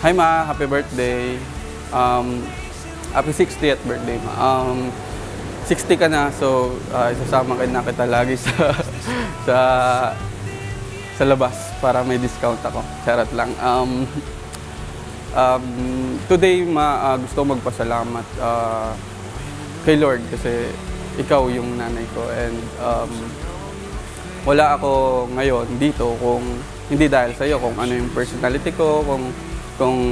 Hi Ma, happy birthday. Happy 60th birthday Ma. 60 ka na, so isasama na kita lagi sa sa labas para may discount ako. Charot lang. Today Ma, gusto ko magpasalamat kay Lord kasi ikaw yung nanay ko, and wala ako ngayon dito kung hindi dahil sa iyo, kung ano yung personality ko, kung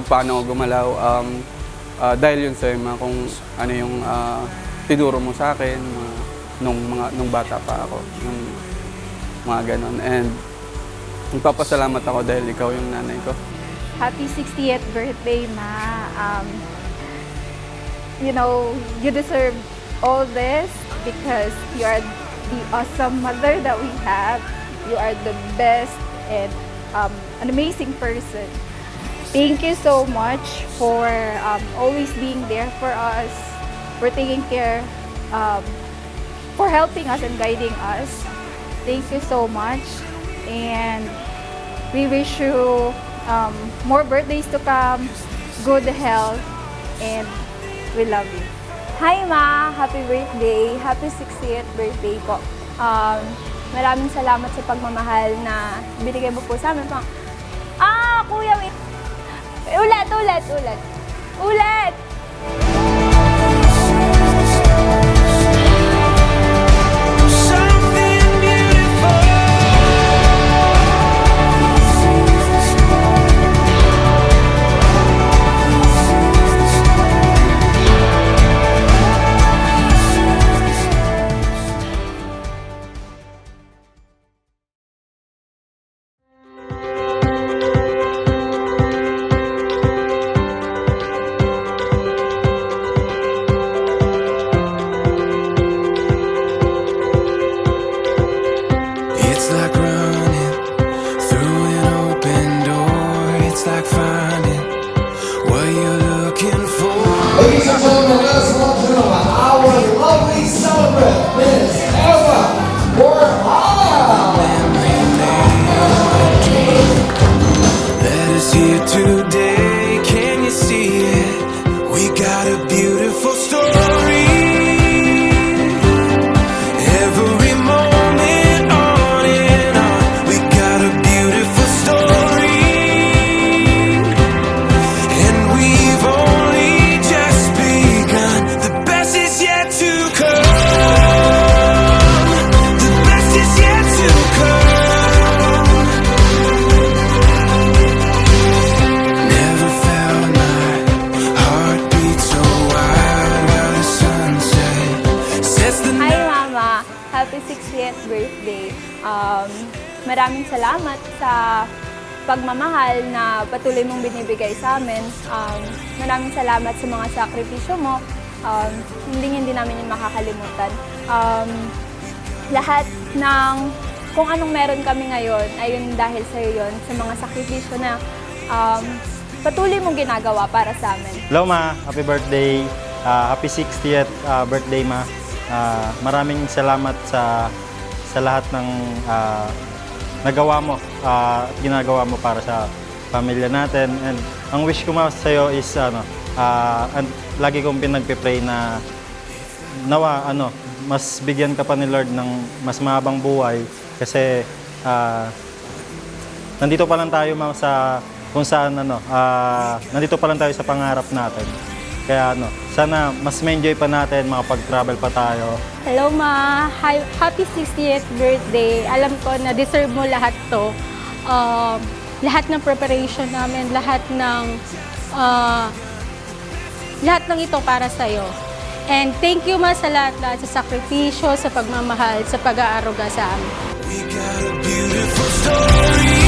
paano ako gumalaw, dahil yun sa iyo, kung ano yung tinuro mo sa akin nung bata pa ako, yung mga ganon. And magpapasalamat ako dahil ikaw yung nanay ko. Happy 60th birthday, Ma. You know, you deserve all this because you are the awesome mother that we have. You are the best and an amazing person. Thank you so much for always being there for us, for taking care, for helping us and guiding us. Thank you so much, and we wish you more birthdays to come, good health, and we love you. Hi Ma! Happy birthday! Happy 60th birthday po. Maraming salamat sa pagmamahal na binigay mo po sa amin. Kuya, wait! Ulit! It's like running through an open door. It's like finding what you're looking for. Ladies and gentlemen, let us welcome our lovely celebrant, Miss Eva Warhol. Let us here today. Can you see it? We got a beautiful story. Every moment on and on. We got a beautiful story. And we've only just begun. The best is yet to come. The best is yet to come. Never felt my heart beat so wild while the sunset sets the Hi night. Mama! Happy 60th birthday! Maraming salamat sa pagmamahal na patuloy mong binibigay sa amin. Maraming salamat sa mga sakripisyo mo. Hindi namin yun makakalimutan. Lahat ng kung anong meron kami ngayon ay yun dahil sa iyo yun, sa mga sakripisyo na patuloy mong ginagawa para sa amin. Hello Ma, happy birthday. Happy 60th birthday Ma. Maraming salamat sa lahat ng nagawa mo, ginagawa mo para sa pamilya natin. And ang wish ko Ma sa iyo is and lagi kong pinagpe-pray na nawa mas bigyan ka pa ni Lord ng mas mahabang buhay kasi nandito pa lang tayo Ma sa kung saan nandito pa lang tayo sa pangarap natin. Kaya sana mas ma-enjoy pa natin, makapag-travel pa tayo. Hello Ma! Happy 60th birthday! Alam ko na deserve mo lahat to. Lahat ng preparation namin, lahat ng ito para sa'yo. And thank you Ma sa lahat sa sakripisyo, sa pagmamahal, sa pag-aaruga sa amin. We got a beautiful story.